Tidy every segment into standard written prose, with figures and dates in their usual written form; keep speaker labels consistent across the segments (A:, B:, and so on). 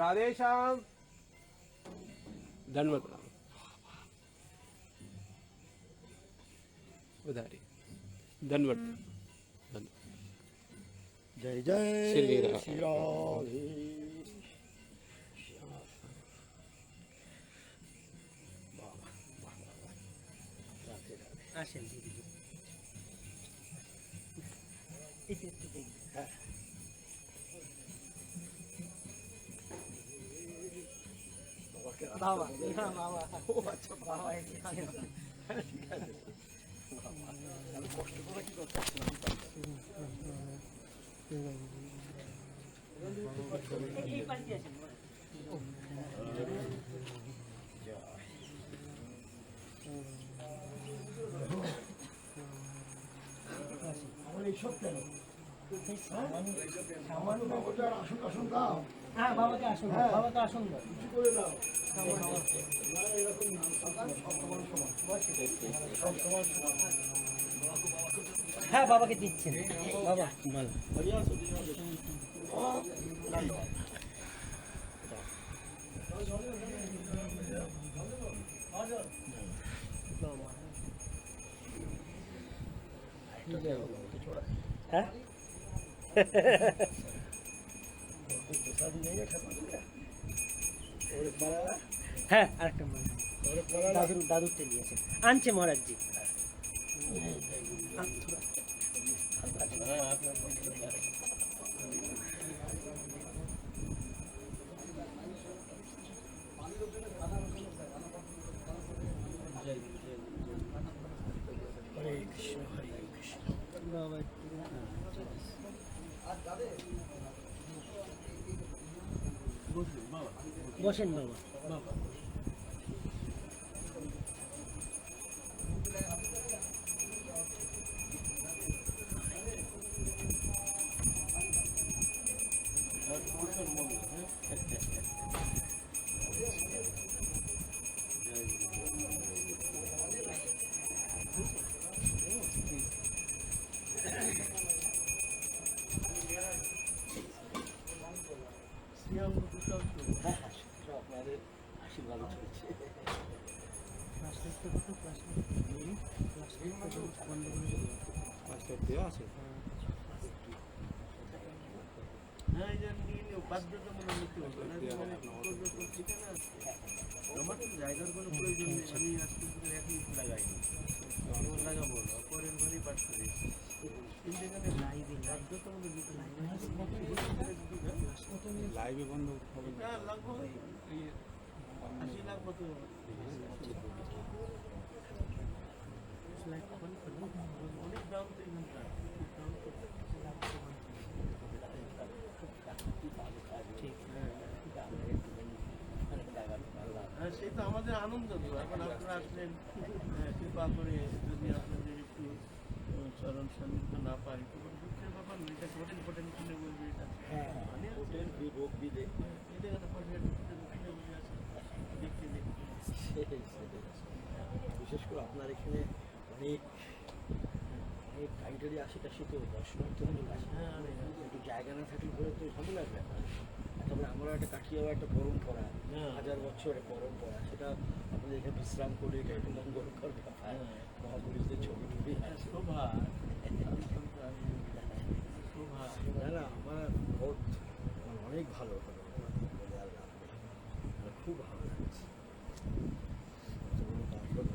A: राधेश्याम धन्यवाद प्रणाम उधारी धन्यवाद
B: जय जय
A: श्री राम।
B: श्री राधे।
C: আসেন দিদি এটা একটু দেখি
B: হ্যাঁ বাবাকে
C: বাবা না বাবা
B: ও আচ্ছা
C: বাবা এখানে
B: ঠিক আছে আমি কষ্ট করে কি করতে
C: এই পাশে আসেন
B: আমার এইসব কেন সামান্য বাবাটা আসুন আসুন দাও
C: হ্যাঁ বাবাকে আসুন
B: হ্যাঁ।
C: বাবাকে আসুন
B: কিছু করে দাও না এরকম না সব সমান সমান সব সমান সমান
C: হ্যাঁ বাবাকে দিচ্ছেন বাবা বল হ্যাঁ হ্যাঁ আরেকটা দাদুর তেলি আছে আনছে মহারাজজি
B: হরে কৃষ্ণ হরে কৃষ্ণ
C: বাবা বসেন বাবা বাবা
B: আপনাদের আশীর্বাদ চলছে
A: দেওয়া আছে
D: আমার তো জায়গার কোনো প্রয়োজন নেই, আমি আজকে একই লাগাইনি, লাগাবো না, পরের ঘরেই পাঠ করি। কিন্তু এখানে বাধ্যতামূলক দিতে
A: লাইভে বন্ধ হবে না
D: লাগবো 80 লাখ মতো অনেক দাম তো এখানকার, দাম তো
C: ঠিক
D: হ্যাঁ, সেই তো আমাদের আনন্দ তো। এখন আপনারা আসলেন, কৃপা করে যদি আপনাদের একটু চরণ সান্নিধ্য না পাই, তো দুঃখের ব্যাপার নয়। এটা হোটেল ফোটেল খুলে বলবে, এটা মানে
B: হোটেল রোগ বিদে
D: এদের একটা পাশে একটা হোটেল খুলে বসে আছে, দেখতে দেখতে।
B: বিশেষ করে আপনার এখানে অনেক অনেক গাড়ি আশেপাশে তো দর্শনার্থী অনেক আসে
D: হ্যাঁ, অনেক
B: একটু জায়গা না থাকলে পরে তো ঝামেলার ব্যাপার। তবে আমরা একটা কাঠিয়াও একটা পরম্পরা,
D: হ্যাঁ।
B: 1000 বছরের পরম্পরা, সেটা আমাদের এখানে বিশ্রাম করে এটা একটু মঙ্গলকর ব্যাপার।
D: হ্যাঁ।
B: মহাপুরুষদের ছবি টবি
D: এটা শোভা, শোভা।
B: না না আমার বোধ অনেক ভালো হলো বলে আর লাভ নেই। আমার খুব ভালো লাগছে। অত বড় কাজ হলো।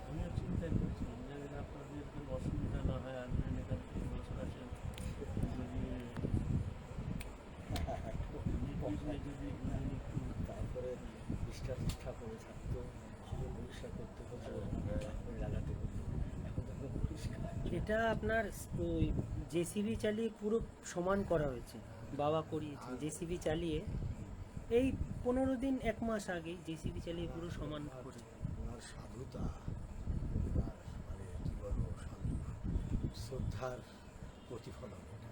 D: আমিও চিন্তাই করছিলাম যে আপনাদের কোনো অসুবিধা না হয়, আসবেন এখান থেকে বছর আসেন, যদি
B: তারপরে নিষ্ঠা করে থাকতো, শুধু পরিষ্কার করতে হতো, তারপরে লাগাতে হতো। এখন তো পুরো পরিষ্কার।
C: এটা আপনার ওই জেসিবি চালিয়ে পুরো সমান করা হয়েছে বাবা করিয়েছে জেসিবি চালিয়ে এই 15 দিন 1 মাস আগে জেসিবি চালিয়ে পুরো সমান করে
B: ওনার সাধুতা, ওনার মানে কী বলবো, সাধু শ্রদ্ধার প্রতিফলন, এটা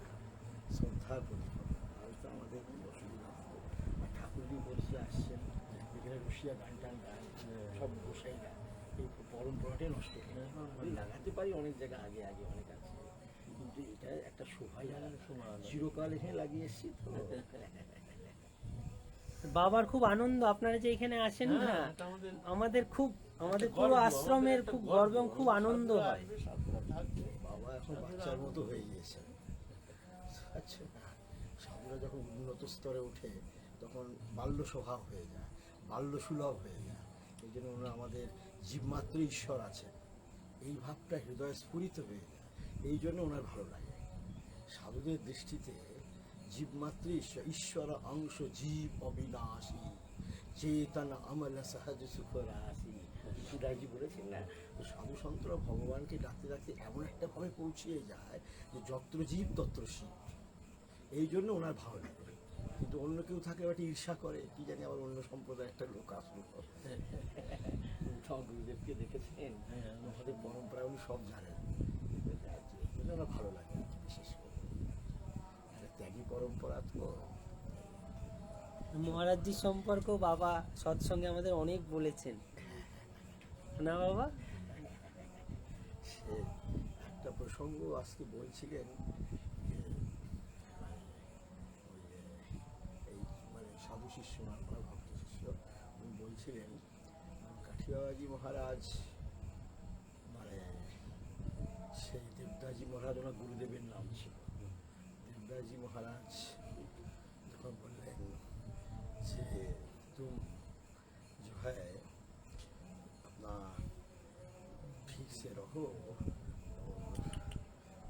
B: শ্রদ্ধার প্রতিফলন। আর তো আমাদের কোনো অসুবিধা হতো আর ঠাকুরজি বলছে আসছেন, এখানে রুশিয়া গান টান গান সব গোসাই গান, এই পরম্পরাটাই নষ্ট করে। আমি লাগাতে পারি অনেক জায়গা আগে আগে অনেক আছে, কিন্তু কিন্তু এটা একটা শোভাযাত্রা চিরকাল এখানে লাগিয়ে এসেছি তো।
C: বাবার খুব আনন্দ আপনারা যে এখানে আসেন না,
D: হ্যাঁ, এটা
C: আমাদের পুরো
D: গর্ব,
C: আশ্রমের
D: আমাদের
C: খুব
D: একটা
C: গর্ব এবং খুব আনন্দ
D: সাধুরা
C: হয়।
D: আসবে, সাধুরা থাকবে।
B: বাবা এখন বাচ্চার মতো হয়ে গিয়েছে। আচ্ছা, সাধুরা যখন উন্নত স্তরে ওঠে তখন বাল্য স্বভাব হয়ে যায়, বাল্য সুলভ হয়ে যায়। এই জন্য ওনারা আমাদের জীবমাত্র ঈশ্বর আছে এই ভাবটা হৃদয়ে স্ফুরিত হয়ে যায়, এই জন্য ওনার ভালো লাগে। সাধুদের দৃষ্টিতে জীবমাত্র ঈশ্বর, ঈশ্বর অংশ জীব অবিনাশী চেতন অমল সহজ সুখ রাশি, সুরাজি বলেছেন না। তো সাধু সন্তরা ভগবানকে ডাকতে ডাকতে এমন একটা ভাবে পৌঁছিয়ে যায় যে যত্র জীব তত্র শিব, এই জন্য ওনার ভালো লাগে। কিন্তু অন্য কেউ থাকলে একটা ঈর্ষা করে, কি জানি আবার অন্য সম্প্রদায়ের একটা লোক আসলো। সব গুরুদেবকে দেখেছেন, আমাদের পরম্পরা উনি সব জানেন, এই জন্য ওনার ভালো লাগে আর কি, বিশেষ করে একটা ত্যাগী পরম্পরা তো।
C: মহারাজজির সম্পর্ক বাবা সৎসঙ্গে আমাদের অনেক বলেছেন না বাবা?
B: সে একটা প্রসঙ্গ আজকে বলছিলেন যে, এই মানে সাধু শিষ্য আমার ভক্ত শিষ্য, উনি বলছিলেন কাঠিবাবাজি মহারাজ মানে সেই দেবদাসজি মহারাজ ওনার গুরুদেবের নাম ছিল। দেবদাসজি মহারাজ যখন বললেন যে तुम जो है अपना ठीक से रहो और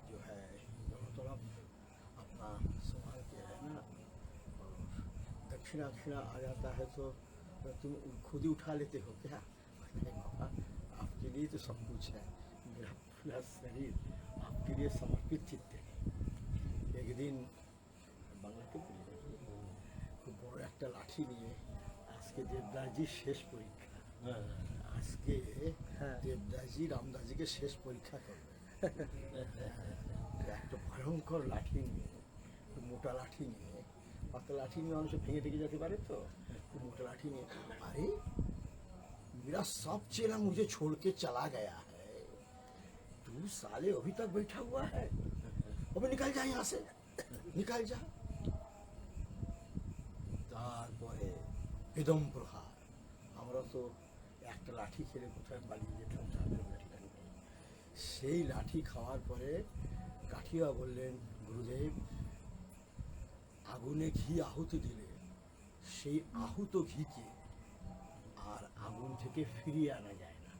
B: जो है दोनों तरफ अपना संभाल के रहना, और दक्षिणा दक्षिणा आ जाता है तो तुम खुद ही उठा लेते हो क्या? नहीं बाबा, आपके लिए तो सब कुछ है, मेरा पूरा शरीर आपके लिए समर्पित चित्त है। एक दिन বাংলাতে খুব বড় একটা লাঠি নিয়ে, আজকে দেবদাসজির শেষ পরীক্ষা, আজকে
C: হ্যাঁ।
B: দেবদাসজি রামদাসজিকে শেষ পরীক্ষা করবে। একটা ভয়ঙ্কর লাঠি নিয়ে, খুব মোটা লাঠি নিয়ে, পাতলা লাঠি নিয়ে মানুষ ভেঙে টেকে যেতে পারে তো, খুব মোটা लाठी নিয়ে, अरे मेरा सब चेला मुझे छोड़ के चला गया है, तू साले अभी तक बैठा हुआ है, अबे निकल जा यहाँ से, निकल जा। তারপরে বেদম প্রহার, আমরা তো একটা লাঠি খেলে কোথায় পালিয়ে যেতাম, তাদের লাঠিটা নেই। সেই লাঠি খাওয়ার পরে কাঠিয়া বললেন, গুরুদেব আগুনে ঘি আহুতি দিলে সেই আহুত ঘিকে আর আগুন থেকে ফিরিয়ে আনা যায় না,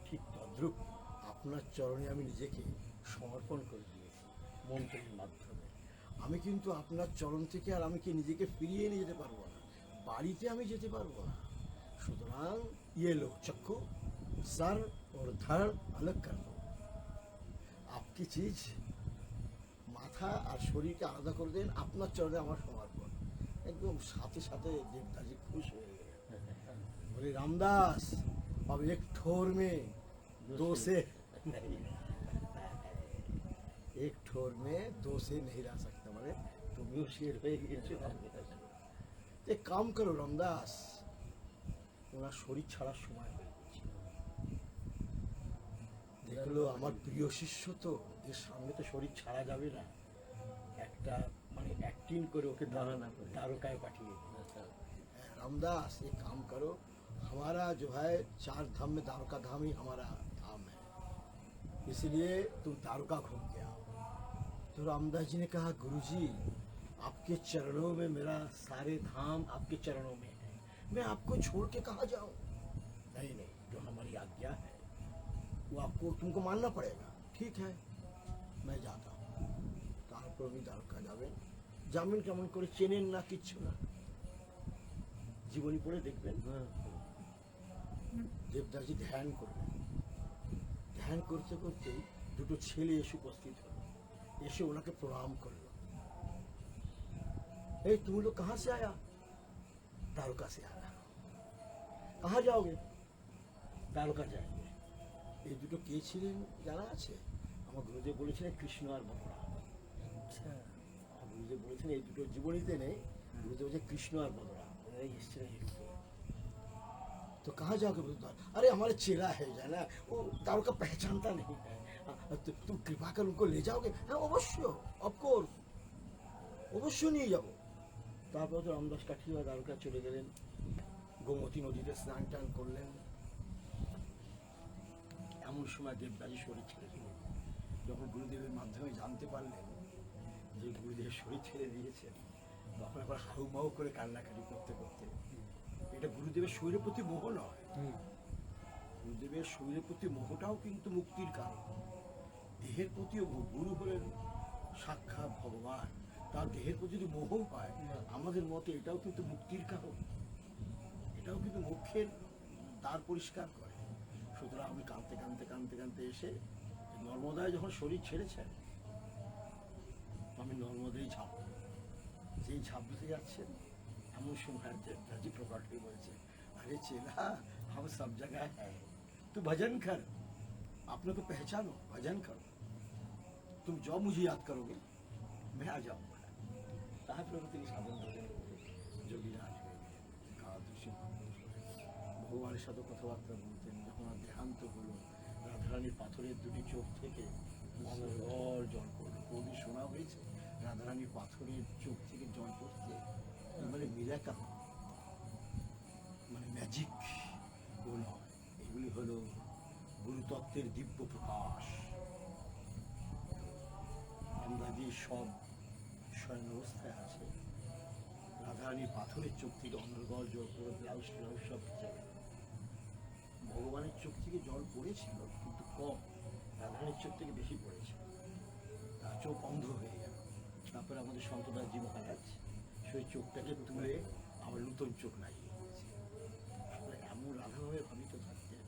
B: ঠিক তদ্রূপ আপনার চরণে আমি নিজেকে সমর্পণ করে দিয়েছি মন্ত্রের মাধ্যমে। আমি কিন্তু আপনার চরণ থেকে আর আমি কি নিজেকে ফিরিয়ে নিয়ে যেতে পারবো না, বাড়িতে আমি যেতে পারবো না। সুতরাং ये लो चक्कू सर और धड़ अलग कर दो, आपकी चीज মাথা আর শরীরকে আলাদা করে দেন, আপনার চরণে আমার সমর্পণ। একদম সাথে সাথে দেবদাসজি খুশ হয়ে গেলেন, বলে রামদাস अब एक ठोर में दो से एक ठोर में दो से नहीं रह सकता, মানে তুমিও শের হয়ে গিয়েছো। এক কাম করো রামদাস, ওনার শরীর ছাড়ার সময় হয়ে গেছে, দেখলো আমার প্রিয় শিষ্য তো, এর সামনে তো শরীর ছাড়া যাবে না, একটা মানে অ্যাক্টিং করে ওকে দ্বারকায় পাঠিয়ে দিল। रामदास एक काम करो, हमारा जो है 4 धाम में द्वारका धाम ही हमारा धाम है, इसलिए तुम द्वारका घूम के आओ। तो रामदास जी ने कहा, गुरुजी आपके चरणों में मेरा सारे धाम आपके चरणों में है, मैं आपको छोड़ के कहाँ जाऊँ? नहीं नहीं, जो हमारी आज्ञा है वो आपको तुमको मानना पड़ेगा। ठीक है, मैं जाता हूँ। তারপর উনি দ্বারকা যাবেন, যাবেন কেমন করে, চেনেন না, কিচ্ছু না, জীবনী পড়ে দেখবেন। দেবদাসজি ধ্যান করবেন, ধ্যান করতে করতেই দুটো ছেলে এসে উপস্থিত হলো, এসে ওনাকে প্রণাম করলো। এই তুমি লোক कहाँ से आया? দ্বারকা से आया। कहाँ जाओगे? দ্বারকা যাবে। এই দুটো কে ছিলেন জানা আছে? আমার গুরুদেব বলেছিলেন কৃষ্ণ আর বলরাম।
C: আচ্ছা,
B: আমার গুরুদেব বলেছেন এই দুটো জীবনীতে নেই, गुरुदेव जी कृष्ण और बलराम तो कहाँ जाओगे? अरे हमारे चेला है जाना, वो दारू का पहचानता नहीं है, तुम कृपा कर उनको ले जाओगे? হ্যাঁ অবশ্য, অফকোর্স, অবশ্যই নিয়ে যাব। তারপর তো রামদাস কাঠিয়া দ্বারকা চলে গেলেন, গোমতী নদীতে স্নান টান করলেন। এমন সময় দেবদাজি শরীর ছেড়ে দিলেন। যখন গুরুদেবের মাধ্যমে জানতে পারলেন যে গুরুদেব শরীর ছেড়ে দিয়েছেন, তখন আবার হাউমাউ করে কান্নাকাটি করতে করতে, এটা গুরুদেবের শরীরের প্রতি মোহ নয়, গুরুদেবের শরীরের প্রতি মোহটাও কিন্তু মুক্তির কারণ। দেহের প্রতিও মোহ। গুরু হলেন সাক্ষাৎ ভগবান, তার দেহের প্রতি যদি মোহ হয় আমাদের মতে এটাও কিন্তু মুক্তির কারণ, এটাও কিন্তু মুখের দ্বার পরিষ্কার করে। সুতরাং আমি কাঁদতে কাঁদতে কাঁদতে কাঁদতে এসে নর্মদায় যখন শরীর ছেড়েছেন, আমি নর্মদায় ঝাঁপ, যেই ঝাঁপ দিতে যাচ্ছেন এমন সময় দাজি প্রকট হয়ে বলছে, अरे चेला हम सब जगह है, तू भजन कर, अपने को पहचानो, भजन करो, तुम जो मुझे याद करोगे मैं आ जाऊंगा। তারপরে তিনি সাধন ভজন করে যোগীরাজ হয়ে গেলেন, একাদশী ভগবানের সাথে কথাবার্তা বলতেন। যখন আর দেহান্ত হলো, রাধারানীর পাথরের দুটি চোখ থেকে অনর্গল জল পড়লো। কোনদিন শোনা হয়েছে রাধারানীর পাথরের চোখ থেকে জল পড়তে? মানে মিরাকেল, মানে ম্যাজিক নয়, এগুলি হলো গুরুতত্ত্বের দিব্য প্রকাশ। রামদাজি সব শয়ন অবস্থায় আছে, রাধারানীর পাথরের চোখ থেকে অনর্গল জল পড়ে, ব্লাউজ ফ্লাউজ সব ভিজে গেল। ভগবানের চোখ থেকে জল পড়েছিল কিন্তু কম, রাধারানীর চোখ থেকে বেশি পড়েছিল, তার চোখ অন্ধ হয়ে গেল। তারপরে আমাদের সন্তদাসজি মহারাজ সেই চোখটাকে তুলে আবার নতুন চোখ লাগিয়ে দিয়েছে। এমন রাধাভাবে ভাবিত থাকতেন,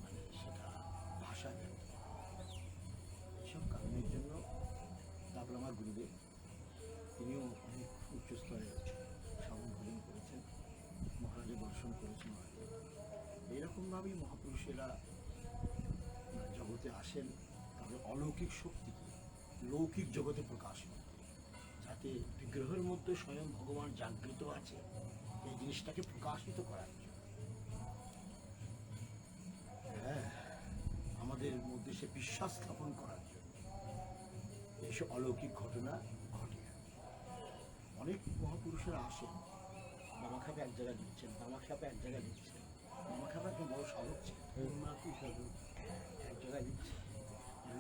B: মানে সেটা ভাষা গেল। এইসব কারণের জন্য তারপর আমার গুরুদেব, তিনিও অনেক উচ্চ স্তরে সাধন ভজন করেছেন, মহারাজের দর্শন করেছেন হয়তো। এইরকমভাবেই মহাপুরুষেরা জগতে আসেন তাদের অলৌকিক শক্তিকে লৌকিক জগতে প্রকাশ করতে, যাতে বিগ্রহের মধ্যে স্বয়ং ভগবান জাগৃত আছে এই জিনিসটাকে প্রকাশিত করার জন্য। হ্যাঁ, আমাদের মধ্যে সে বিশ্বাস স্থাপন করার জন্য এইসব অলৌকিক ঘটনা ঘটে। অনেক মহাপুরুষেরা আসেন, বাবা খাপে এক জায়গায় দিচ্ছেন, বাবা খাপে এক জায়গায় দিচ্ছেন, বাবা খাপে একজন বড় সাধক ছিলেন, এক জায়গায় দিচ্ছেন।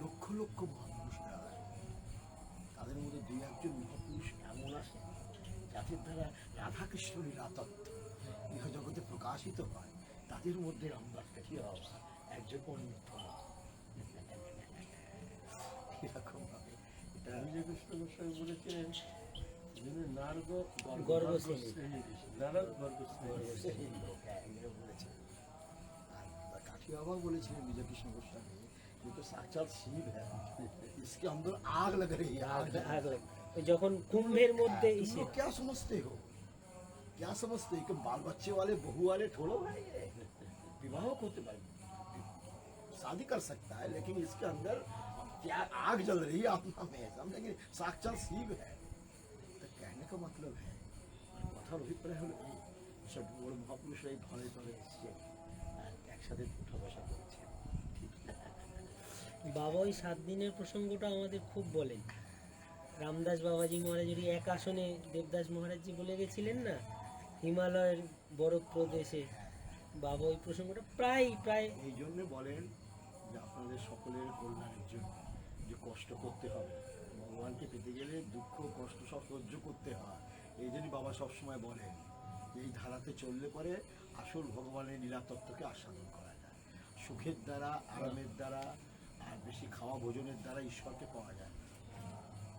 B: লক্ষ লক্ষ মহাপুরুষরা, তাদের মধ্যে দুই একজন মহাপুরুষ এমন আসেন যাদের দ্বারা রাধাকৃষ্ণ লীলাতত্ত্ব ইহ জগতে প্রকাশিত হয়। তাদের মধ্যে রামদাস কাঠিয়া বাবা একজন অন্যতম। এরকম ভাবে এটা
D: বিজয়কৃষ্ণ গোস্বামী বলেছিলেন, যিনি নারদ
C: গর্ভশ্রেণী।
D: নারদ গর্ভশ্রেণী।
B: সেই লোক এগুলো বলেছেন। আর কাঠিয়া বাবা বলেছিলেন বিজয় কৃষ্ণ গোস্বামী, ये तो साक्षात शिव है, इसके अंदर आग लग रही है, आग लग रही है।
C: ওই যখন কুম্ভের মধ্যে
B: तुम
C: এসে
B: लोग क्या समझते हो, क्या समझते हो कि बाल बच्चे वाले बहू वाले थोड़ो है ये, विवाह होते भाई शादी कर सकता है, लेकिन इसके अंदर क्या आग जल रही है आत्मा में, समझे कि साक्षात शिव है। तो कहने का मतलब है কথার অভিপ্রায় হলো এই, সব বড় মহাপুরুষরা এই ঘরে ঘরে এসছে আর একসাথে উঠা বসা করছে।
C: বাবা ওই 7 দিনের প্রসঙ্গটা আমাদের খুব বলেন। রামদাস বাবাজি মহারাজের এক আসনে দেবদাস মহারাজজি বলে গেছিলেন না, হিমালয়ের বরফ প্রদেশে, বাবা ওই প্রসঙ্গটা প্রায়
B: এই জন্য বলেন যে আপনাদের সকলের কল্যাণের জন্য যে কষ্ট করতে হবে, ভগবানকে পেতে গেলে দুঃখ কষ্ট সব সহ্য করতে হয়। এই জন্য বাবা সবসময় বলেন যে এই ধারাতে চললে পরে আসল ভগবানের লীলাতত্ত্বকে আস্বাদন করা যায়। সুখের দ্বারা, আরামের দ্বারা আর বেশি খাওয়া ভোজনের দ্বারা ঈশ্বরকে পাওয়া যায় না।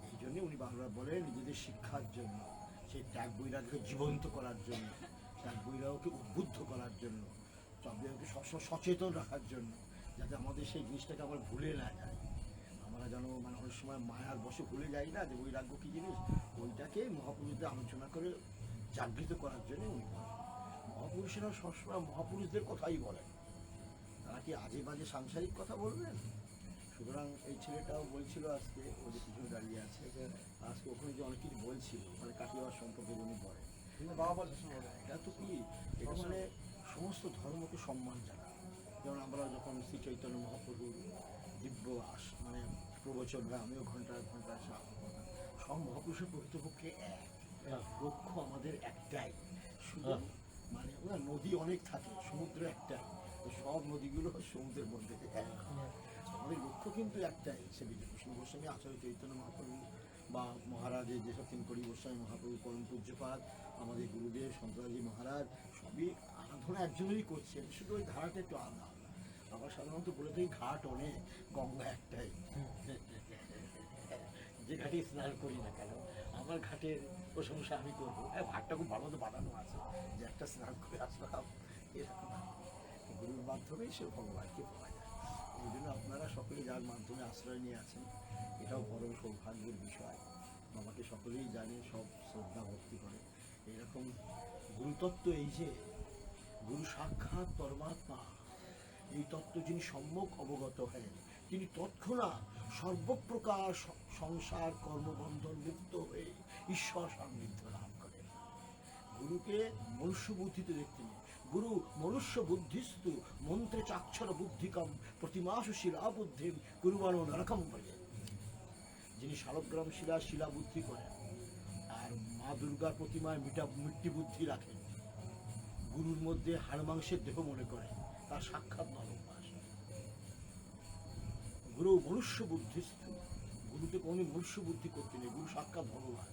B: এই জন্যে উনি বারবার বলেন নিজেদের শিক্ষার জন্য, সেই ত্যাগ বৈরাগ্যকে জীবন্ত করার জন্য, ত্যাগ বৈরাগ্যকে উদ্বুদ্ধ করার জন্য, তবে সবসময় সচেতন রাখার জন্য, যাতে আমাদের সেই জিনিসটাকে আবার ভুলে না যায়। আমরা যেন মানে অনেক সময় মায়ার বশে ভুলে যাই না যে বৈরাগ্য কী জিনিস, ওইটাকে মহাপুরুষদের আলোচনা করে জাগৃত করার জন্য উনি বলেন। মহাপুরুষেরা সবসময় মহাপুরুষদের কথাই বলেন, তারা কি আজে বাজে সাংসারিক কথা বলবেন? সুতরাং এই ছেলেটাও বলছিল আজকে, ও যে পিছনে দাঁড়িয়ে আছে, আজকে ওখানে যে অনেক কিছু বলছিল মানে কাটিয়াওয়ার সম্পর্কে উনি বলেন। এটা তো কি, এটা মানে সমস্ত ধর্মকে সম্মান জানা। যেমন আমরা যখন শ্রী চৈতন্য মহাপ্রভুর দিব্য মানে প্রবচন হয়, আমিও ঘন্টায় ঘন্টায় সব মহাপুরুষের প্রকৃতপক্ষে এক, লক্ষ্য আমাদের একটাই, শুধু মানে ওরা নদী অনেক থাকে, সমুদ্র একটাই, তো সব নদীগুলো সমুদ্রের মধ্যে এক। আমাদের লক্ষ্য কিন্তু একটাই, সে বিজয়কৃষ্ণ গোস্বামী, আচার্য চৈতন্য মহাপ্রভু বা মহারাজের যেসব তিনকড়ি গোস্বামী মহাপ্রভু, পরম পূজ্যপাদ, আমাদের গুরুদেব শঙ্করাজি মহারাজ, সবই আরাধনা একজনেরই করছেন, শুধু ওই ধারাটা একটু আলাদা আলাদা। আমরা সাধারণত বলে থাকি ঘাট অনেক, গঙ্গা একটাই। যে ঘাটে স্নান করি না কেন, আমার ঘাটের প্রশংসা আমি করবো, হ্যাঁ ঘাটটা খুব ভালো মতো বানানো আছে, যে একটা স্নান করে আসলাম, এরকম গুরুর মাধ্যমেই সে ভগবানকে পাওয়া যায়। এই জন্য আপনারা সকলে যার মাধ্যমে আশ্রয় নিয়ে আছেন, এটাও পরম সৌভাগ্যের বিষয়। বাবাকে সকলেই জানে, সব শ্রদ্ধা ভক্তি করে। এইরকম গুরুতত্ত্ব, এই যে গুরু সাক্ষাৎ পরমাত্মা, এই তত্ত্ব যিনি সম্যক অবগত হন, তিনি তৎক্ষণাৎ সর্বপ্রকার সংসার কর্মবন্ধন মুক্ত হয়ে ঈশ্বর সান্নিধ্য লাভ করেন। গুরুকে মনুষ্য বুদ্ধিতে দেখতে নেই, গুরু মনুষ্য বুদ্ধিস্তু মন্ত্রে চাক্ষর বুদ্ধিকম প্রতিমাসু শিলা বুদ্ধিম কুরবানো নরকম বলে। যিনি শালগ্রাম শিলা বুদ্ধি করেন, আর মা দুর্গার প্রতিমায় মিট্টি বুদ্ধি রাখেন, গুরুর মধ্যে হাড় মাংসের দেহ মনে করেন, তার সাক্ষাৎ নরকবাস। গুরু মনুষ্য বুদ্ধিস্থ, গুরুতে কোনো মনুষ্য বুদ্ধি করতে নেই, গুরু সাক্ষাৎ ভগবান,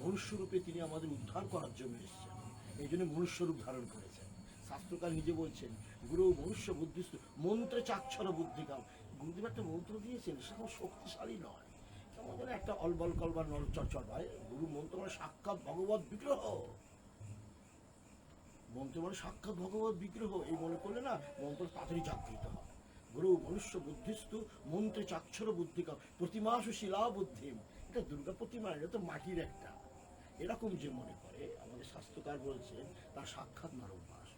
B: মনুষ্য রূপে তিনি আমাদের উদ্ধার করার জন্য এসেছেন, এই জন্য মনুষ্য রূপ ধারণ করেছেন। শাস্ত্রকার নিজে বলছেন গুরু মনুষ্য বুদ্ধিস্থ মন্ত্রে চাক্ষর বুদ্ধিকাম। গুরুদেব একটা মন্ত্র দিয়েছেন, সেরকম শক্তিশালী নয়, কেমন যেন একটা অলবল কলবার নরচরচর হয়। গুরু মন্ত্র মানে সাক্ষাৎ ভগবত বিগ্রহ, মন্ত্র মানে সাক্ষাৎ ভগবত বিগ্রহ, এই মনে করলে না মন্ত্র তাড়াতাড়ি জাগৃত হয়। গুরু মনুষ্য বুদ্ধিস্তু মন্ত্রে চাক্ষর বুদ্ধিকা প্রতিমাসু শিলা বুদ্ধিম। এটা দুর্গা প্রতিমা, এটা তো মাটির একটা, এরকম যে মনে করে, আমাদের শাস্ত্রকার বলছেন তার সাক্ষাৎ নরকবাস।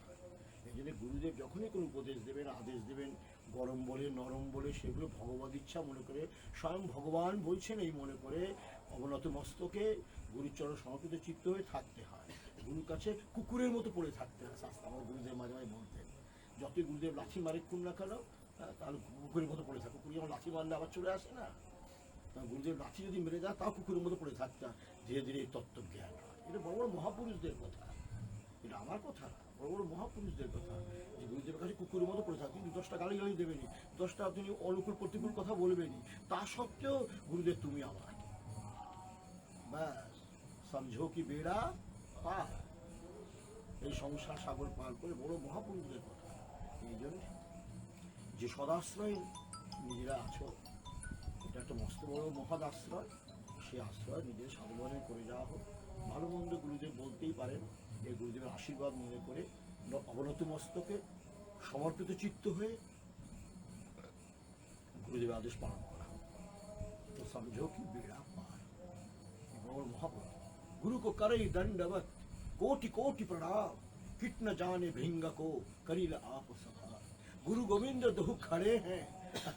B: এই জন্য গুরুদেব যখনই কোনো উপদেশ দেবেন, আদেশ দেবেন, গরম বলে নরম বলে, সেগুলো ভগবত ইচ্ছা মনে করে, স্বয়ং ভগবান বলছেন এই মনে করে অবনত মস্তকে গুরুচরণ সমর্পিত চিত্ত হয়ে থাকতে হয়। গুরুর কাছে কুকুরের মতো পড়ে থাকতে হয়। শাস্ত্র আমার গুরুদেব মাঝে মাঝে বলতেন, যতই গুরুদেব লাঠি মারে কোন না কেন, তাহলে কুকুরের মতো পড়ে থাকে। কুকুর যেমন লাঠি মারলে আবার চলে আসে না, গুরুদেব লাঠি যদি মেরে যায় তাও কুকুরের মতো পড়ে থাকতে হয়, ধীরে ধীরে এই তত্ত্ব জ্ঞান হয়। এটা বড় বড় মহাপুরুষদের কথা, এটা আমার কথা না, বড় বড় মহাপুরুষদের কথা, যে গুরুদেবের কাছে কুকুরের মতো পড়ে থাকে। কিন্তু 10টা গালি দেবেনি, 10টা তিনি অনুকূল প্রতিকূল কথা বলবেনি, তা সত্ত্বেও গুরুদেব তুমি আমার, ব্যাস সমঝো কি বেড়া পার, এই সংসার সাগর পার করে বড় মহাপুরুষদের কথা। এই জন্য যে সদাশ্রয় নিজেরা আছো, এটা একটা মস্ত বড় মহৎ আশ্রয়, সে আশ্রয় নিজের সাধনে করে যাওয়া হোক। ভালো মন্দ গুরুদেব বলতেই পারেন, এই গুরুদেবের আশীর্বাদ মনে করে অবনত মস্তকে সমর্পিত চিত্ত হয়ে গুরুদেবের আদেশ পালন করা হোক। তো সমঝো কি বেড়া পার, বড় মহাপুরুষ। गुरु को करे दंडवत कोटि कोटि प्रणाम, किट न जाने भिंग को करील आप सभा। गुरु गोविंद दो खड़े हैं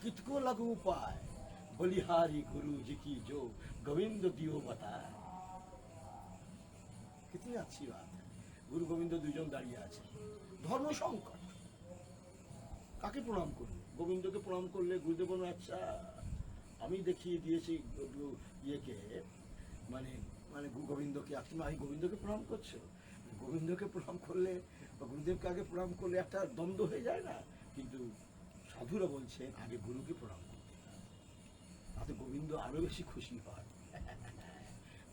B: कित को लगू पाए, बलिहारी गुरु जी की जो गोविंद दियो बताए। कितनी अच्छी बात है। गुरु गोविंद दुজন দাঁড়িয়ে আছে, ধর্ম সংকট, কাকে প্রণাম করবে? গোবিন্দকে প্রণাম করলে গুরুদেব বলল আচ্ছা আমি দেখিয়ে দিয়েছি ইয়েকে, মানে মানে গোবিন্দকে, আমি গোবিন্দকে প্রণাম করছো, গোবিন্দকে প্রণাম করলে বা গুরুদেবকে আগে প্রণাম করলে একটা দ্বন্দ্ব হয়ে যায় না? কিন্তু সাধুরা বলছেন আগে গুরুকে প্রণাম করতে, তাতে গোবিন্দ আরো বেশি খুশি হয়,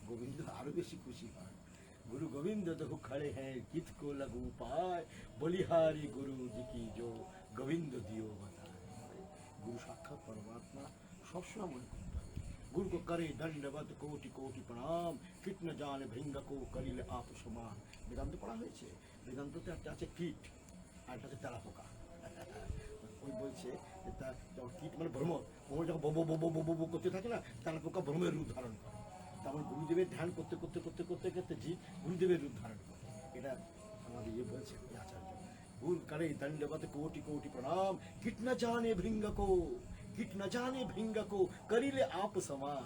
B: গোবিন্দ আরো বেশি খুশি হয়। गुरु गोविंद दो खड़े हैं कित को लगू पाए, बलिहारी गुरु जी की जो गोविंद दियो बताए। गुरु साक्षात परमात्मा সবসময় মনে করতে হবে। गुरु को करे दंडवत कोटि कोटि प्रणाम, किट न जाने भृंग को करिले आप समान। বেদান্ত পড়া হয়েছে, বেদান্ততে একটা আছে কীট আর একটা আছে তেলাপোকা। ওই বলছে কীট মানে ভ্রমর, ভ্রমর যখন বব বব বব বব করতে থাকে না, তেলাপোকা ভ্রমের রূপ ধারণ করে। তারপর গুরুদেবের ধ্যান করতে করতে করতে করতে করতে জি গুরুদেবের রূপ ধারণ করে। এটা আমাদের ইয়ে বলছে আচার্য। गुरु करे दंडवत कोटि कोटि प्रणाम, किट न जाने भृंग को, किट न जाने भृंग को करिले आप समान।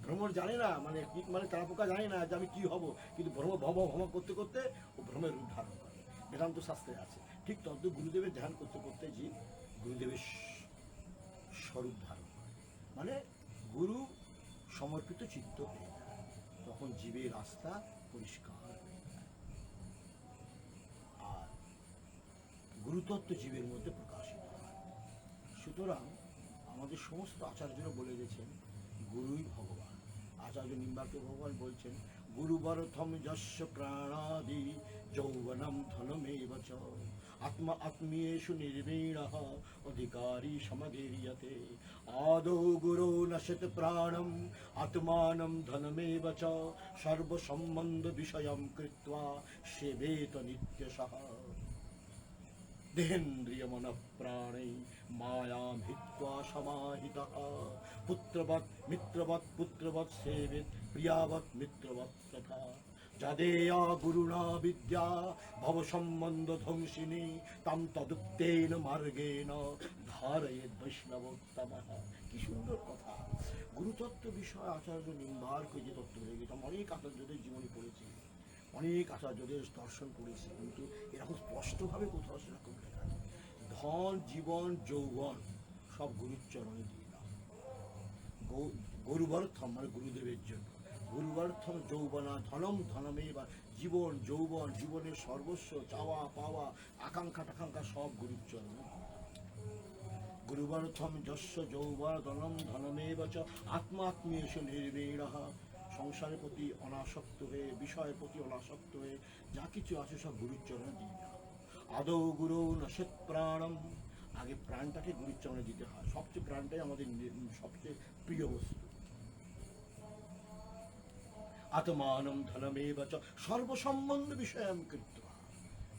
B: ভ্রমর জানে না, মানে কীট মানে তেলাপোকা জানে না যে আমি কি হব, কিন্তু ভ্রম ভম ভম করতে করতে ও ভ্রমের রূপ ধারণ করে। বেদান্ত শাস্ত্রে আছে। ঠিক তদ্রূপ গুরুদেবের ধ্যান করতে করতে যে গুরুদেবের স্বরূপ ধারণ করে, মানে গুরু সমর্পিত চিত্ত হয়ে যায়, তখন জীবের রাস্তা পরিষ্কার হয়ে যায়, আর গুরুতত্ত্ব জীবের মধ্যে প্রকাশিত হয়। সুতরাং আমাদের সমস্ত আচার্যরা বলে গেছেন গুরুই ভগবান। আচার্য নিম্বার্ক ভগবান বলছেন গুরুবরথম যস্য প্রাণাদি যৌবনম ধনমেব চ আত্মা আত্মীয়েষু নির্বীণঃ অধিকারী সমগীর্যতে আদৌ গুরো নশত প্রাণম আত্মানম ধনমেব চ সর্বসম্বন্ধ বিষয়ম কৃত্বা সেবেত নিত্যশঃ দেহেন্দ্রিয় মন প্রাণৈ মায়াম হিত্বা সমাহিতঃ পুত্রবৎ মিত্রবৎ পুত্রবৎ সেবিত প্রিয়াবৎ মিত্রবৎ তথা যদেয়া গুরুণা বিদ্যা ভব সম্বন্ধ ধ্বংসিনী তাম তদুক্তেন মার্গেণ ধারয়েদ বৈষ্ণবোত্তমঃ। কি সুন্দর কথা! গুরুতত্ত্ব বিষয় আচার্য নিম্বার্ক যে তত্ত্ব হয়ে গেছে, অনেক আচার্যদের জীবনী পড়েছি, অনেক আচার্যদের দর্শন করেছি, কিন্তু এরকম স্পষ্টভাবে কোথাও সেরকম লেখা নেই। ধন জীবন যৌবন সব গুরুর চরণে দিয়ে দাও। গুরুবর্থম মানে গুরুদেবের জন্য, গুরুবর্থম যৌবনা ধনম ধনমে বা জীবন যৌবন জীবনের সর্বস্ব চাওয়া পাওয়া আকাঙ্ক্ষা টাকাঙ্ক্ষা সব গুরুর চরণে। গুরুবর্থম যস্য যৌবন ধনম ধনমেব চ আত্মাত্মীয়েষু নির্বীণঃ। সংসারের প্রতি অনাসক্ত হয়ে, বিষয়ের প্রতি অনাসক্ত হয়ে যা কিছু আছে সব গুরুর চরণে দিয়ে দাও। আদৌ গুরু নশত প্রাণম, আগে প্রাণটাকে গুরুর চরণে দিতে হয়, সবচেয়ে প্রাণটাই আমাদের সবচেয়ে প্রিয় বস্তু। আত্মানম ধনমেব চ সর্বসম্বন্ধ বিষয়ম কৃত্বা,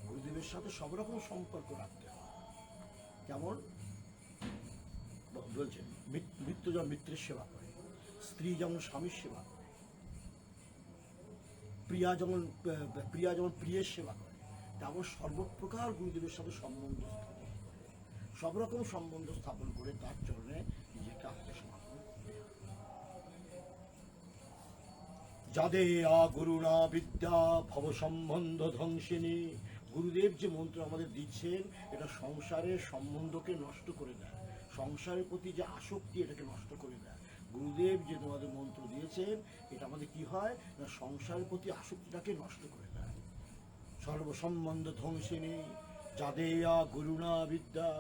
B: গুরুদেবের সাথে সব রকম সম্পর্ক রাখতে হয়। যেমন বলছেন মিত্র যেমন মিত্রের সেবা করে, স্ত্রী যেমন স্বামীর সেবা করে, প্রিয়া যেমন প্রিয়ের সেবা করে, তেমন সর্বপ্রকার গুরুদেবের সাথে সম্বন্ধ স্থাপন করে, সব রকম সম্বন্ধ স্থাপন করে তার চরণে নিজেকে আত্মসমর্পণ করতে হবে। যাদেয়া গুরুণা বিদ্যা ভব সম্বন্ধ ধ্বংসিনী, গুরুদেব যে মন্ত্র আমাদের দিচ্ছেন এটা সংসারের সম্বন্ধকে নষ্ট করে দেয়, সংসারের প্রতি যে আসক্তি এটাকে নষ্ট করে দেয়। গুরুদেব যে তোমাদের মন্ত্র দিয়েছেন এটা আমাদের কি হয় না, সংসারের প্রতি আসক্তিটাকে নষ্ট করে দেয়। সর্বসম্বন্ধ ধ্বংসিনী যাদেয়া গুরুণা বিদ্যা,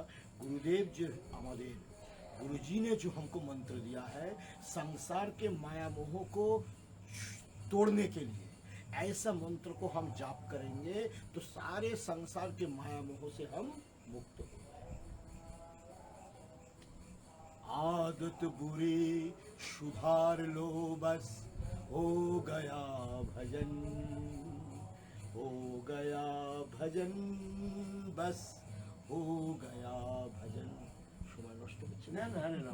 B: गुरुदेव जो हमारे गुरुजी ने जो हमको मंत्र दिया है संसार के माया मोह को तोड़ने के लिए, ऐसा मंत्र को हम जाप करेंगे तो सारे संसार के माया मोह से हम मुक्त हो गए। आदत बुरी सुधार लो बस हो गया भजन, हो गया भजन बस हो गया भजन। সময় নষ্ট হচ্ছে
D: না না আরে না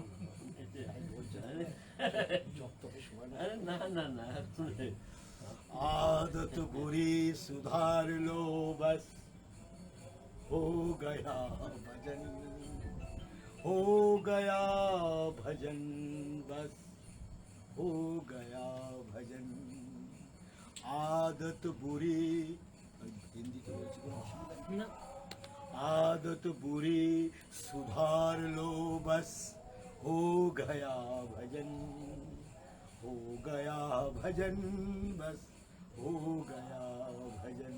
D: এতে বলছে আরে
B: যতটা সময়
D: আরে না না না
B: आदत बुरी सुधार लो बस हो गया भजन, हो गया भजन बस हो गया भजन। आदत बुरी हिंदी तो बोलছি কোনো অসুবিধা নেই।
C: না
B: आदत बुरी सुधार लो बस हो गया भजन, हो गया भजन बस हो गया भजन।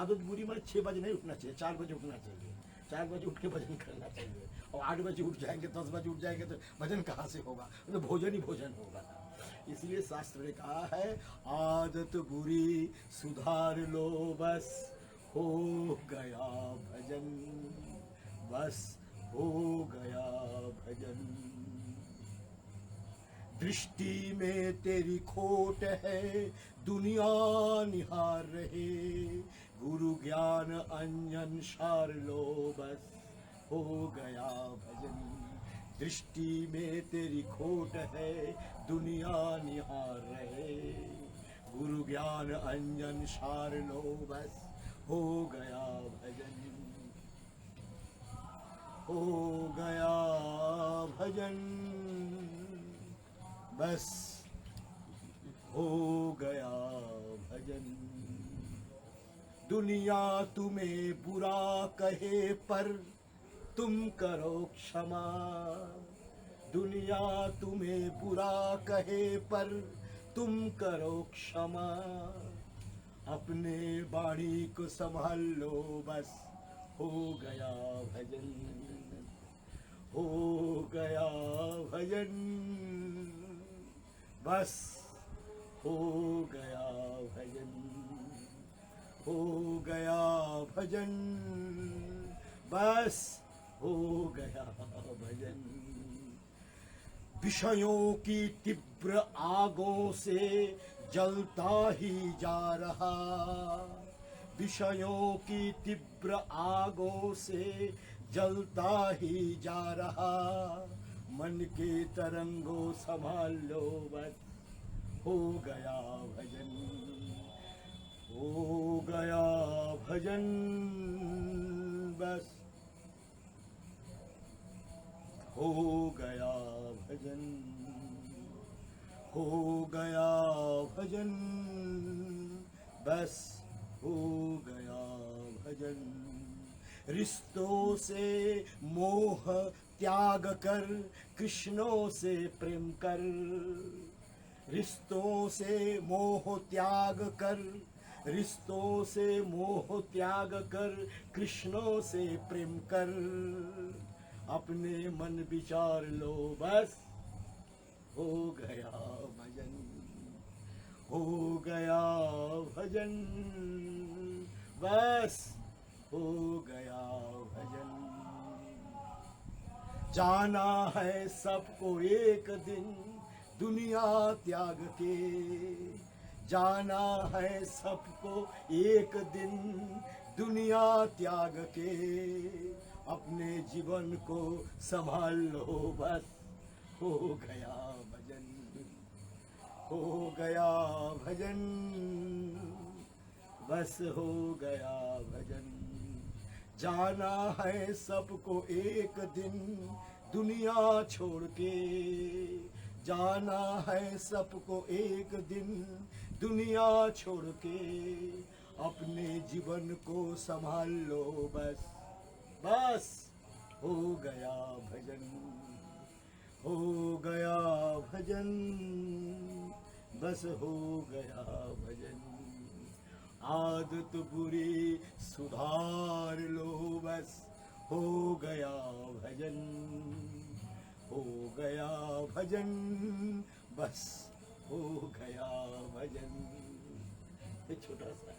B: आदत बुरी मतलब 6 बजे नहीं उठना चाहिए, 4 बजे उठना चाहिए, 4 बजे उठ के भजन करना चाहिए। और 8 बजे उठ जाएंगे 10 बजे उठ जाएंगे तो भजन कहाँ से होगा, तो भोजन ही भोजन होगा। इसलिए शास्त्र ने कहा है आदत बुरी सुधार लो बस हो गया भजन, बस हो गया भजन। दृष्टि में तेरी खोट है दुनिया निहार रहे, गुरु ज्ञान अंजन सार लो बस हो गया भजन। दृष्टि में तेरी खोट है दुनिया निहार रहे, गुरु ज्ञान अंजन सार लो बस हो गया भजन, हो गया भजन बस हो गया भजन। दुनिया तुम्हें बुरा कहे पर तुम करो क्षमा। दुनिया तुम्हें बुरा कहे पर तुम करो क्षमा। अपने बाणी को संभाल लो बस, हो गया भजन, हो गया भजन, बस हो गया भजन, हो गया भजन, बस हो गया भजन। विषयों की तीव्र आगों से जलता ही जा रहा, विषयों की तीव्र आगों से जलता ही जा रहा। मन के तरंगों संभाल लो बस, हो गया भजन, हो गया भजन, बस हो गया भजन, हो गया भजन, बस हो गया भजन। रिश्तों से मोह त्याग कर कृष्णों से प्रेम कर, रिश्तों से मोह त्याग कर, रिश्तों से मोह त्याग कर कृष्णों से प्रेम कर। अपने मन विचार लो बस, हो गया भजन, हो गया भजन, बस हो गया भजन। जाना है सबको एक दिन दुनिया त्याग के, जाना है सबको एक दिन दुनिया त्याग के। अपने जीवन को संभाल लो बस, हो गया भजन, हो गया भजन, बस हो गया भजन। जाना है सबको एक दिन दुनिया छोड़ के, जाना है सबको एक दिन दुनिया छोड़ के। अपने जीवन को संभाल लो बस, बस हो गया भजन, हो गया भजन, बस हो गया भजन। आदत बुरी सुधार लो बस, हो गया भजन, हो गया भजन, बस हो गया भजन। ये छोटा सा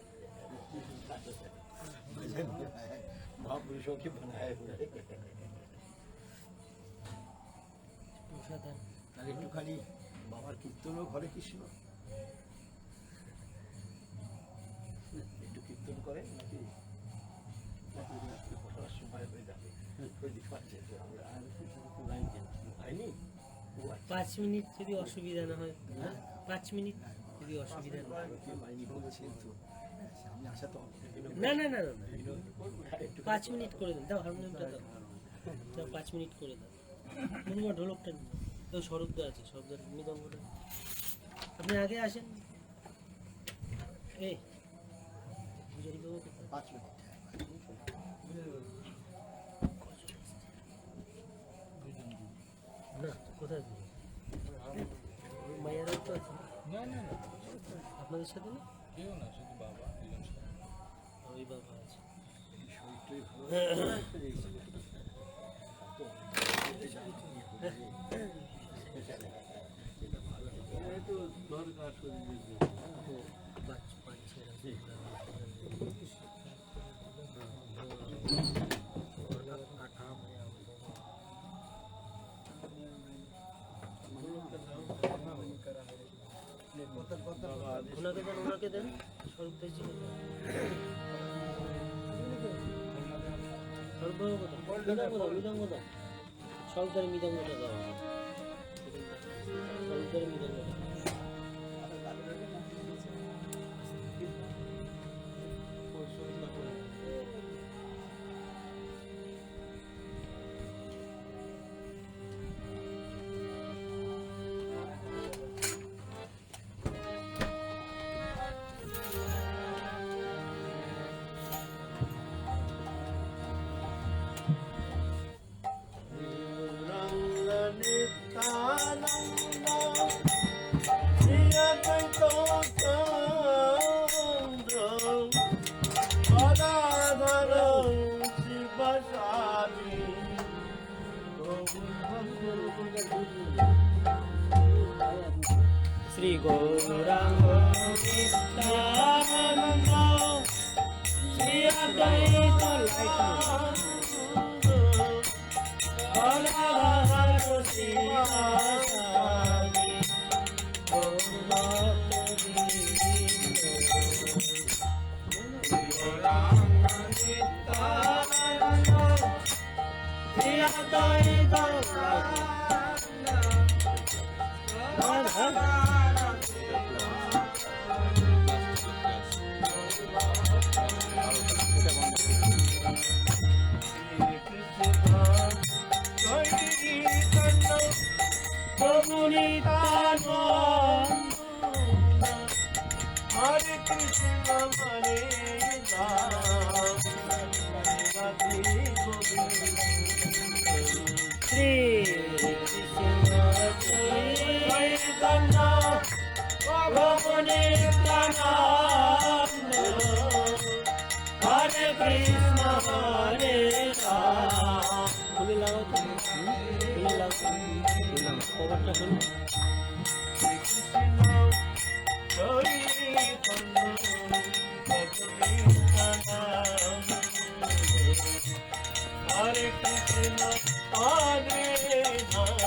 B: भजन है महापुरुषों के बनाए हुए। তাহলে একটুখানি বাবার কীর্তনও ঘরে কৃষ্ণ একটু কীর্তন করে নাকি বসার সময় হয়ে যাবে হয়নি
C: 5 মিনিট যদি অসুবিধা না হয়, 5 মিনিট যদি অসুবিধা না হয়।
B: মাইনি বলছে তো আমি আশা তো
C: না না না না 5 মিনিট করে দেন, দাও হারমোনিয়ামটা দাও, দাও 5 মিনিট করে দাও। মনুয়া ঢোলকটা নিন, তো শরৎদা আছে, শরৎদার মৃদঙ্গটা। আপনি আগে আসেন, এই বুঝাই দেবো
B: 5 মিনিট
C: না কোথায় দেবো? মায়েরাও তো আছে
A: না না না
C: আপনাদের সাথে না?
A: কেউ না, শুধু বাবা দুজন সাথে।
C: ওই বাবা আছে।
D: তো দরকার শরীরের জন্য।
C: ওনাকে দেন, ওনাকে দেন, স্বরূপদাস জি মৃদঙ্গ দাও, স্বরূপদার মৃদঙ্গটা দাও, স্বরূপদার মৃদঙ্গটা। শ্রী গৌরাঙ্গ নিত্যানন্দ শ্রী অদ্বৈত গৌরভক্ত শ্রীবাসাদি
D: Hare Krishna Hare Ram Radhe Govinda
C: Shri Krishna Chaitanya Prabhu Nityananda Hare Krishna Hare Ram খুলে লাগাও তো খুলে লাগাও কভারটা খুলো
D: Hare Krishna, Hare Ram, Radhe Hare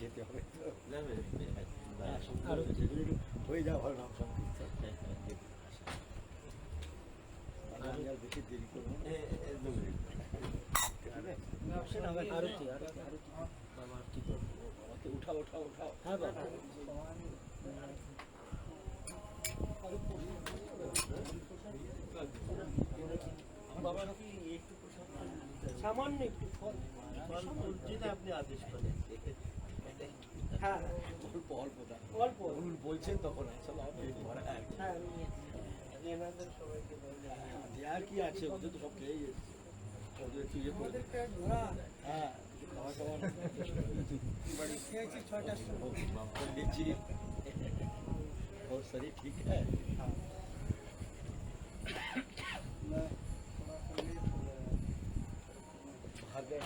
B: যেতে হবে তো
D: যাবে
C: আরো
B: হয়ে যাওয়া ভালো নাম সংকীর্তন আমি আর বেশি দেরি করবো না।
C: আরতি আরতি আরতি
B: বাবা কি করবো বাবাকে উঠাও উঠাও উঠাও
C: হ্যাঁ বাবা
B: বাবার কি একটু প্রসাদ
C: সামান্য একটু ফল
D: যেটা আপনি আদেশ করেন
C: হ্যাঁ
B: অল্প অল্প দাও
C: অল্প
B: বলুন বলছেন তখন আসলে পেট ভরা আর কি।
C: হ্যাঁ আমি
D: এনাদের সবাইকে বললেন
B: আর কি আছে ওদের তো সব খেয়েই এসছে ওদের একটু ইয়ে করে দেবে। হ্যাঁ খাওয়া খাওয়া
C: খেয়েছি 6টার সময়
B: पंडित जी और शरीर ठीक है भाग गए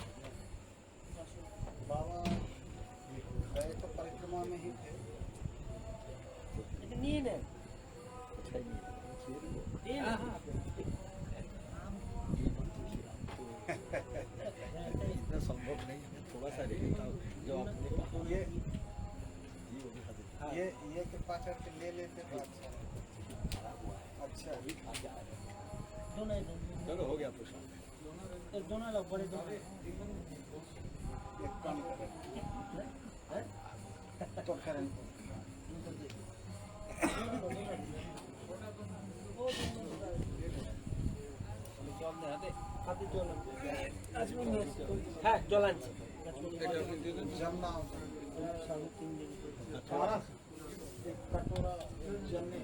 E: बाबा गए तो परिक्रमा में ही थे
C: এটা নিয়ে নেন
B: अच्छा ही है।
C: নিয়ে নেন।
B: इतना संभव नहीं है थोड़ा सा ले लेता हूँ जो आपने कहा
E: ये
B: जी वो भी खाते थे।
E: ये कृपा करके ले लेते तो अच्छा है।
B: खराब हुआ है
E: अच्छा
B: अभी खा के आ रहे हैं।
C: दोनों ही दोनों
B: चलो हो गया प्रसाद
C: एक दोनों लो बड़े दोनों
E: एक काम करें तो करें
C: হাতে জল হ্যাঁ জল আনছি
E: जमना
C: সাড়ে 3 দিন
E: हमारा एक कटोरा जमने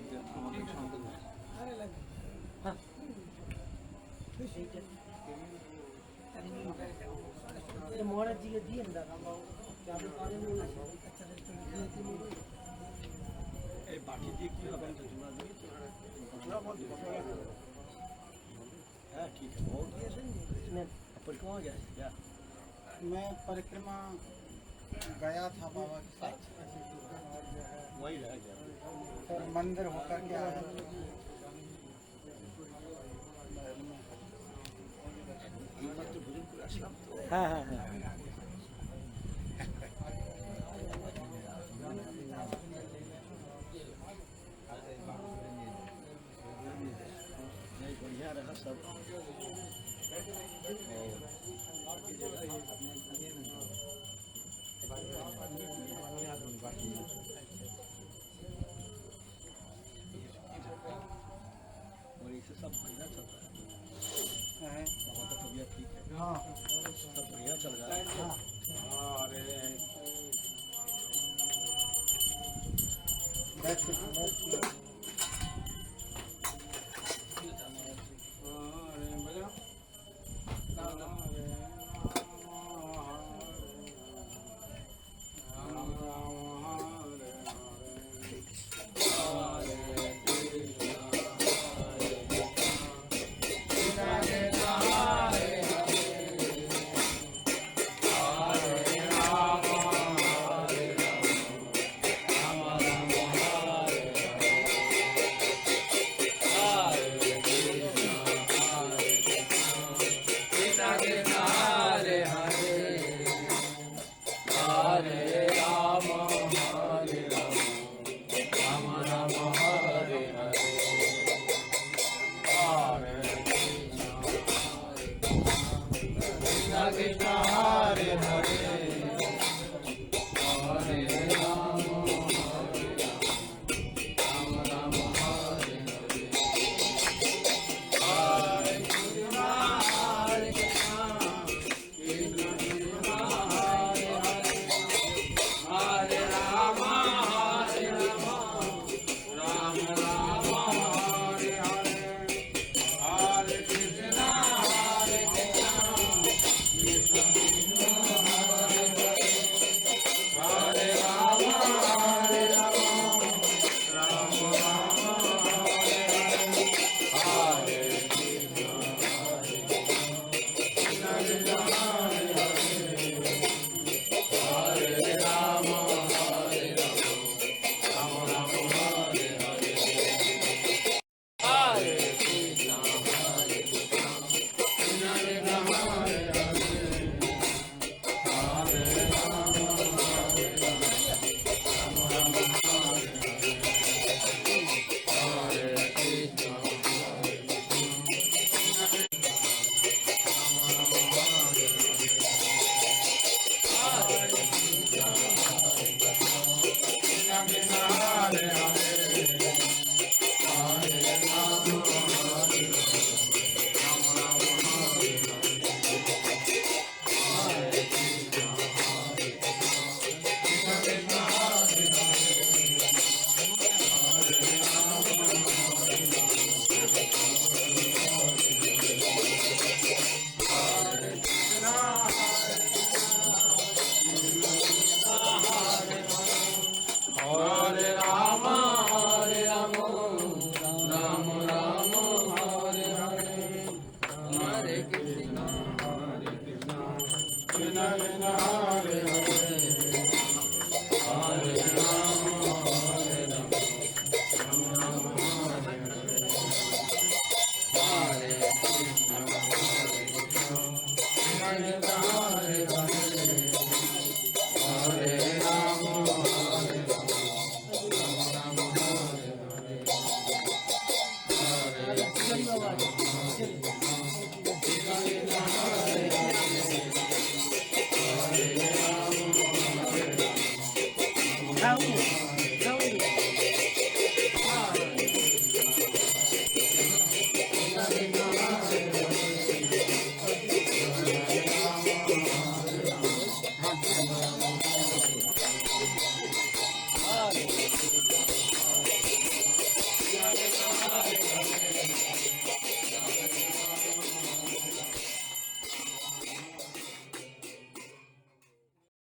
C: মহারাজ জিকে দিয়ে দাদা চাবি পারেন
B: এই বাটি দিয়ে কি হবে তো চুনা দিয়ে हाँ ठीक है बहुत परिक्रमा हो गया क्या
E: मैं परिक्रमा गया था बाबा के साथ
B: वही रह गया
E: फिर मंदिर होकर के आया
B: तो भोजन पूरा समाप्त हो
C: হ্যাঁ হ্যাঁ হ্যাঁ
B: नहीं बढ़िया रहा सब और इसे सब बढ़िया चल रहा है
E: है
B: बाबा का तबीयत ठीक है
E: हाँ
B: सब बढ़िया चल रहा है
E: हाँ Hare